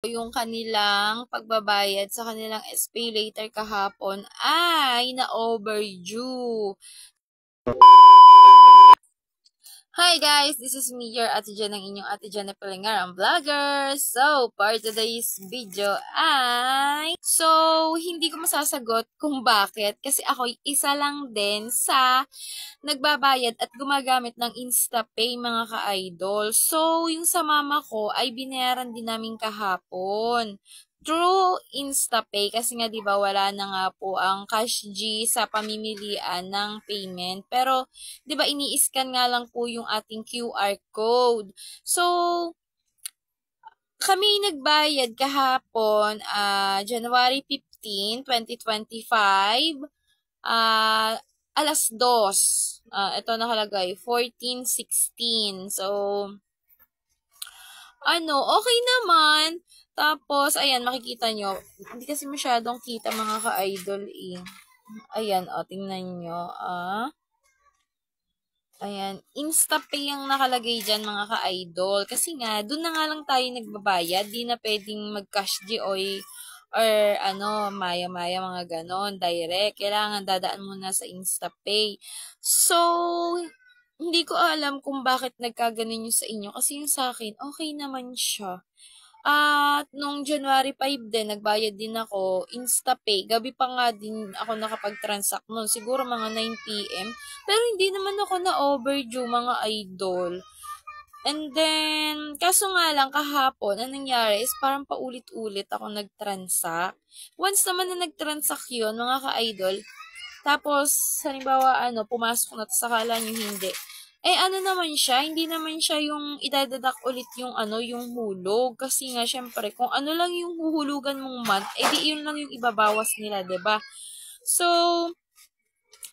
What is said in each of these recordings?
yung kanilang pagbabayad sa kanilang SPay later kahapon ay na-overdue. Hi guys! This is me, your Ate Jan, ang inyong Ate Jan na Palingar, ang vlogger. So, for today's video ay... hindi ko masasagot kung bakit. Kasi ako isa lang din sa nagbabayad at gumagamit ng InstaPay, mga ka-idol. So, yung sa mama ko ay binayaran din namin kahapon through InstaPay kasi nga 'di ba wala na nga po ang Cash G sa pamimilian ng payment. Pero 'di ba ini-scan nga lang po yung ating QR code. So kami nagbayad kahapon January 15, 2025 alas 2. Ito nakalagay 14:16. So okay naman. Tapos, ayan, makikita nyo. Hindi kasi masyadong kita mga ka-idol eh. Ayan, tingnan nyo. Ayan, InstaPay ang nakalagay dyan mga ka-idol. Kasi nga, doon na nga lang tayo nagbabayad. Di na pwedeng mag-cash or maya-maya mga ganon, direct. Kailangan dadaan muna sa InstaPay. So, hindi ko alam kung bakit nagkaganon yung sa inyo. Kasi yung sa akin, okay naman siya. At nung January 5 din, nagbayad din ako, InstaPay. Gabi pa nga din ako nakapag-transact nun. Siguro mga 9 PM. Pero hindi naman ako na-overdue, mga idol. And then, kaso nga lang kahapon, anong nangyari is parang paulit-ulit ako nag-transact. Once naman na nag-transact yun, mga ka-idol, tapos, halimbawa, pumasok na, sakala nyo hindi. Naman siya, hindi naman siya yung idadadak ulit yung yung hulog. Kasi nga, syempre, kung ano lang yung huhulugan mong month, di yun lang yung ibabawas nila, 'di ba? So,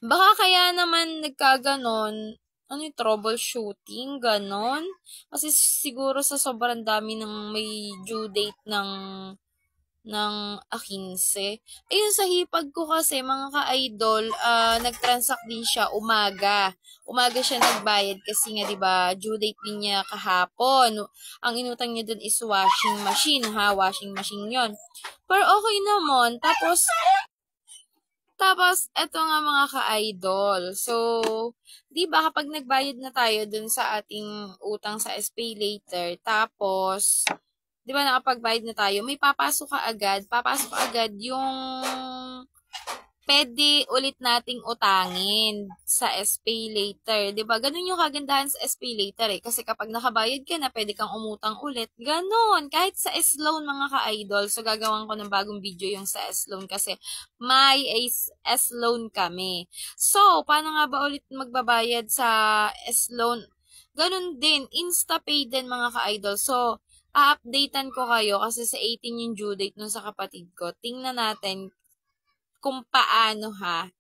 baka kaya naman nagkaganon, yung troubleshooting, ganon. Kasi siguro sa sobrang dami ng may due date ng 15. Ayun, sa hipag ko kasi, mga ka-idol, nag-transact din siya umaga. Umaga siya nagbayad kasi nga, 'di ba, due date din niya kahapon. Ang inutang niya dun is washing machine, washing machine 'yon. Pero okay naman. Tapos eto nga mga ka-idol. So, 'di ba kapag nagbayad na tayo dun sa ating utang sa SPay later, tapos 'di ba nakapagbayad na tayo, may papasok agad yung pwede ulit nating utangin sa SPay later. 'Di ba? Ganun yung kagandahan sa SPay later eh. Kasi kapag nakabayad ka na, pwede kang umutang ulit. Ganon. Kahit sa S-loan mga ka-idol. So, gagawan ko ng bagong video yung sa S-loan kasi may S-loan kami. So, paano nga ba ulit magbabayad sa S-loan? Ganun din. InstaPay din mga ka-idol. So, a-updatean ko kayo kasi sa 18 yung due date nun sa kapatid ko. Tingnan natin kung paano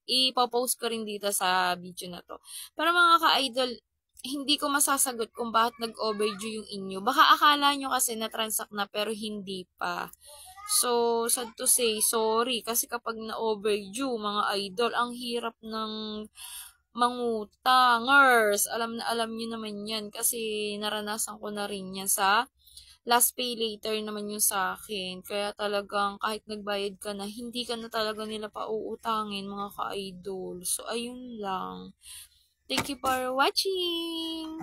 ipopost ko rin dito sa video na to. Pero mga ka-idol, hindi ko masasagot kung bakit nag-overdue yung inyo. Baka akala nyo kasi na-transact na pero hindi pa. So, sad to say, sorry. Kasi kapag na-overdue, mga idol, ang hirap ng mangutangers. Alam na alam nyo naman yan kasi naranasan ko na rin yan sa last pay later naman yung sa akin. Kaya talagang kahit nagbayad ka na, hindi ka na talaga nila pauutangin mga ka-idol. So, ayun lang. Thank you for watching!